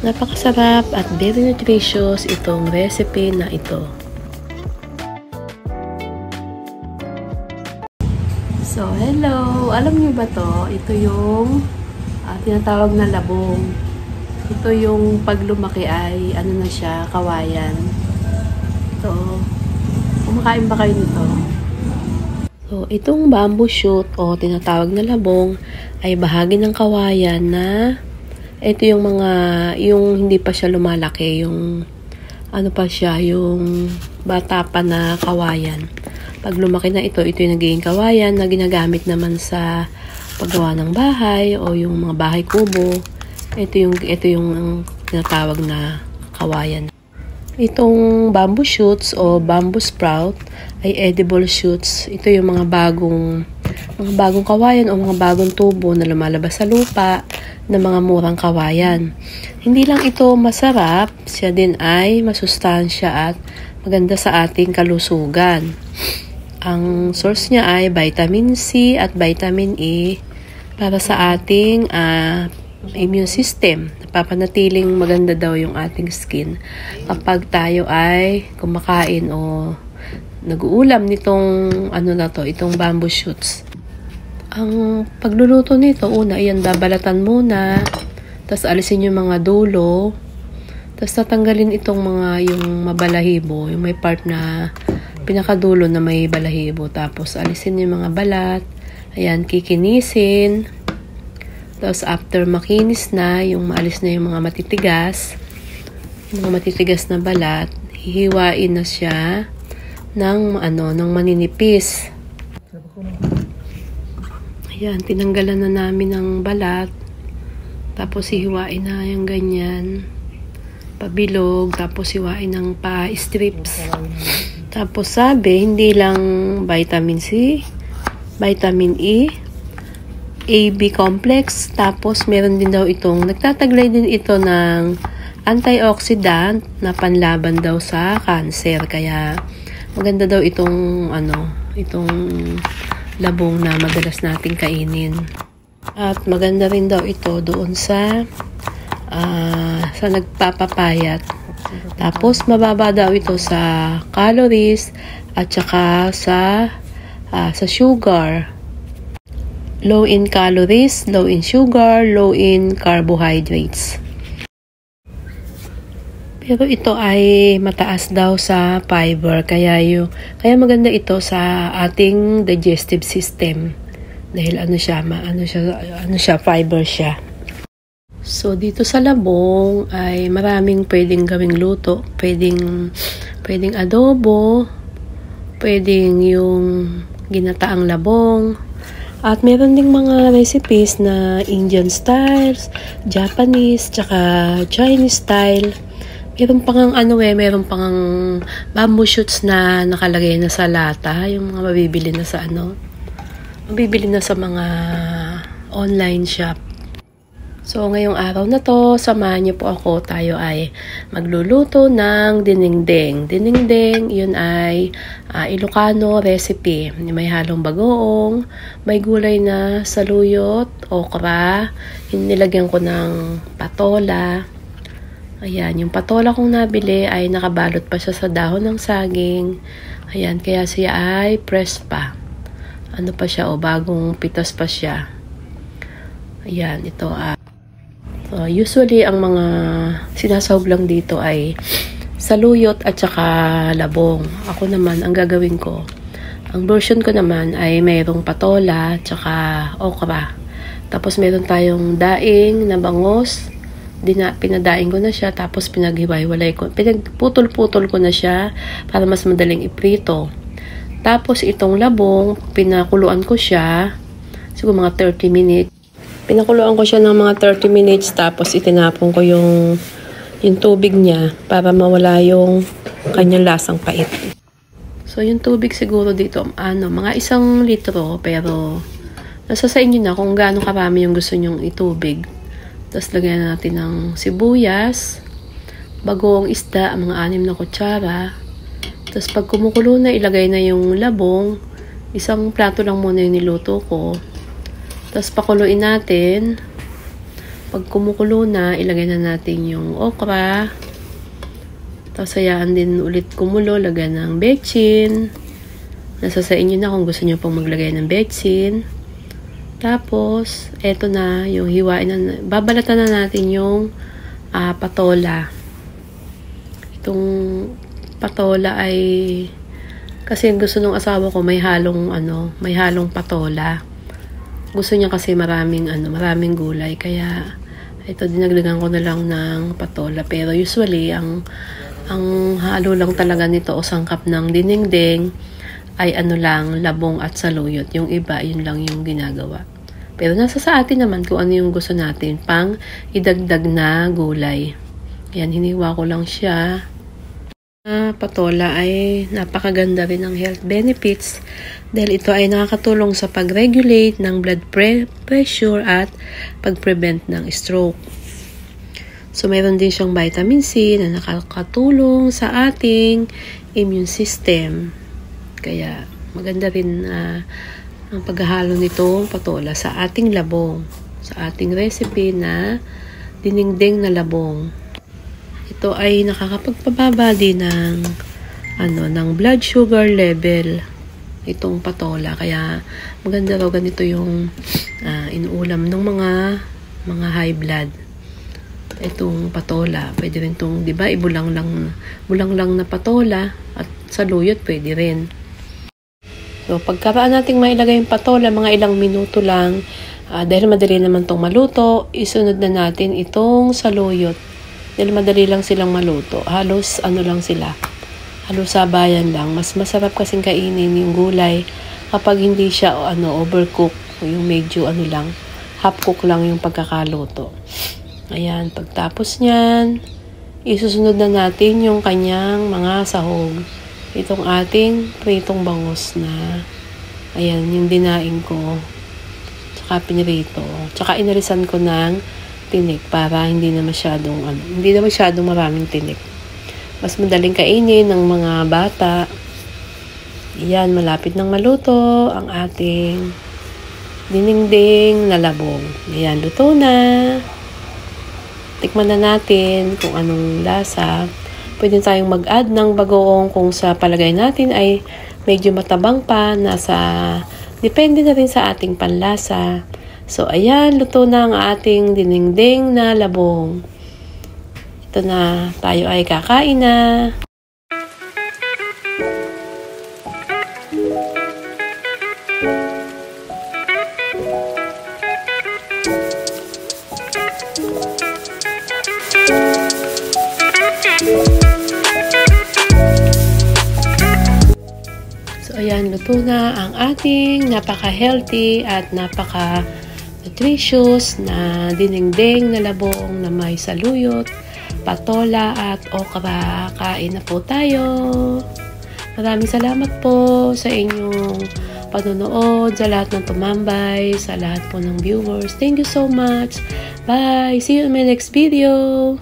Napakasarap at very nutritious itong recipe na ito. So, hello! Alam niyo ba to? Ito yung tinatawag na labong. Ito yung pag lumaki ay ano na siya, kawayan. Ito. Kumakain ba kayo nito? So, itong bamboo shoot o tinatawag na labong ay bahagi ng kawayan na ito yung mga, yung hindi pa siya lumalaki, yung ano pa siya, yung bata pa na kawayan. Pag lumaki na ito yung nagiging kawayan na ginagamit naman sa paggawa ng bahay o yung mga bahay kubo. Ito yung tinatawag na kawayan. Itong bamboo shoots o bamboo sprout ay edible shoots. Ito yung mga bagong kawayan o mga bagong tubo na lumalabas sa lupa na mga murang kawayan. Hindi lang ito masarap, siya din ay masustansya at maganda sa ating kalusugan. Ang source niya ay vitamin C at vitamin E para sa ating immune system. Napapanatiling maganda daw yung ating skin kapag tayo ay kumakain o nag-uulam nitong itong bamboo shoots. Ang pagluluto nito, una, ayan, babalatan muna, tapos alisin yung mga dulo, tapos tatanggalin itong yung mabalahibo, yung may part na pinakadulo na may balahibo, tapos alisin yung mga balat, ayan, kikinisin. Tapos after makinis na, yung maalis na yung mga matitigas na balat, hihiwain na siya ng maninipis. Ayan, tinanggalan na namin ng balat. Tapos hihiwain na yung ganyan. Pabilog, tapos hiwain ng pa-strips. Tapos sabi, hindi lang vitamin C, vitamin E, AB complex, tapos meron din daw itong, nagtataglay din ito ng antioxidant na panlaban daw sa cancer. Kaya maganda daw itong labong na madalas nating kainin. At maganda rin daw ito doon sa nagpapapayat. Tapos mababa daw ito sa calories at saka sa sugar. Low in calories, low in sugar, low in carbohydrates. Pero ito ay mataas daw sa fiber, kaya maganda ito sa ating digestive system dahil fiber siya. So dito sa labong ay maraming pwedeng gawing luto, pwedeng adobo, pwedeng yung ginataang labong. At meron ding mga recipes na Indian styles, Japanese, tsaka Chinese style. Meron pang bamboo shoots na nakalagay na sa lata, yung mga mabibili na sa mga online shop. So, ngayong araw na to, samahan niyo po ako. Tayo ay magluluto ng dinengdeng. Dinengdeng, yun ay Ilocano recipe. May halong bagoong, may gulay na saluyot, okra, nilagyan ko ng patola. Ayan, yung patola kong nabili ay nakabalot pa siya sa dahon ng saging. Ayan, kaya siya ay fresh pa. Bagong pitas pa siya. Ayan, ito usually, ang mga sinasahog lang dito ay saluyot at saka labong. Ako naman, ang gagawin ko, ang version ko naman ay mayroong patola at saka okra. Tapos meron tayong daing na bangos. Pinadaing ko na siya, tapos pinaghiwa-hiwalay ko. Pinagputol-putol ko na siya para mas madaling iprito. Tapos itong labong, pinakuluan ko siya siguro mga 30 minutes. Pinakuluan ko siya ng mga 30 minutes, tapos itinapon ko yung tubig niya para mawala yung kanyang lasang pait. So, yung tubig siguro dito, mga 1 litro, pero nasa sa inyo na kung gaano karami yung gusto nyong itubig. Tapos, lagyan natin ng sibuyas, bagoong isda, mga 6 na kutsara. Tapos, pag kumukulo na, ilagay na yung labong. 1 plato lang muna yung niluto ko. Tapos, pakuluin natin. Pag kumukulo na, ilagay na natin yung okra. Tapos hayaan din ulit kumulo, lagyan ng bechin. Nasa sa inyo na kung gusto nyo pong maglagay ng bechin. Tapos, eto na, yung hiwain na, babalatan na natin yung patola. Itong patola ay, kasi gusto ng asawa ko may halong patola. Gusto niya kasi maraming gulay, kaya ito dinagdagan ko na lang ng patola. Pero usually, ang halo lang talaga nito o sangkap ng dinengdeng ay labong at saluyot. Yung iba, yun lang yung ginagawa. Pero nasa sa atin naman kung ano yung gusto natin pang idagdag na gulay. Ayan, hiniwa ko lang siya. Patola ay napakaganda rin ng health benefits dahil ito ay nakakatulong sa pag-regulate ng blood pressure at pag-prevent ng stroke. So, mayroon din siyang vitamin C na nakakatulong sa ating immune system. Kaya, maganda rin ang paghahalo nitong patola sa ating labong. Sa ating recipe na dinengdeng na labong. Ito ay nakakapagpababa din ng blood sugar level. Itong patola. Kaya, maganda raw ganito yung inuulam ng mga high blood. Itong patola. Pwede rin itong, di ba, bulang lang na patola at saluyot pwede rin. So, pagkaraan nating mailagay yung patola, mga ilang minuto lang, dahil madali naman itong maluto, isunod na natin itong saluyot. Dahil madali lang silang maluto. Halos lang sila. Halos sabayan lang. Mas masarap kasing kainin yung gulay kapag hindi siya overcook. Yung medyo half cook lang yung pagkakaluto. Ayan, pagtapos niyan, isusunod na natin yung kanyang mga sahog. Itong ating pritong bangus na, ayan, yung dinaing ko. Tsaka pinirito. Tsaka inarisan ko ng tinik para hindi na masyadong maraming tinik. Mas madaling kainin ng mga bata. Ayan, malapit nang maluto ang ating dinengdeng na labong. Ayan, luto na. Tikman na natin kung anong lasa. Pwede tayong mag-add ng bagoong kung sa palagay natin ay medyo matabang pa. Depende na rin sa ating panlasa. So, ayan, luto na ang ating dinengdeng na labong. Ito na, tayo ay kakain na. Ayan, luto na ang ating napaka-healthy at napaka-nutritious na dinengdeng na labong na may saluyot, patola at okra. Kain na po tayo. Maraming salamat po sa inyong panonood, sa lahat ng tumambay, sa lahat po ng viewers. Thank you so much. Bye! See you in my next video.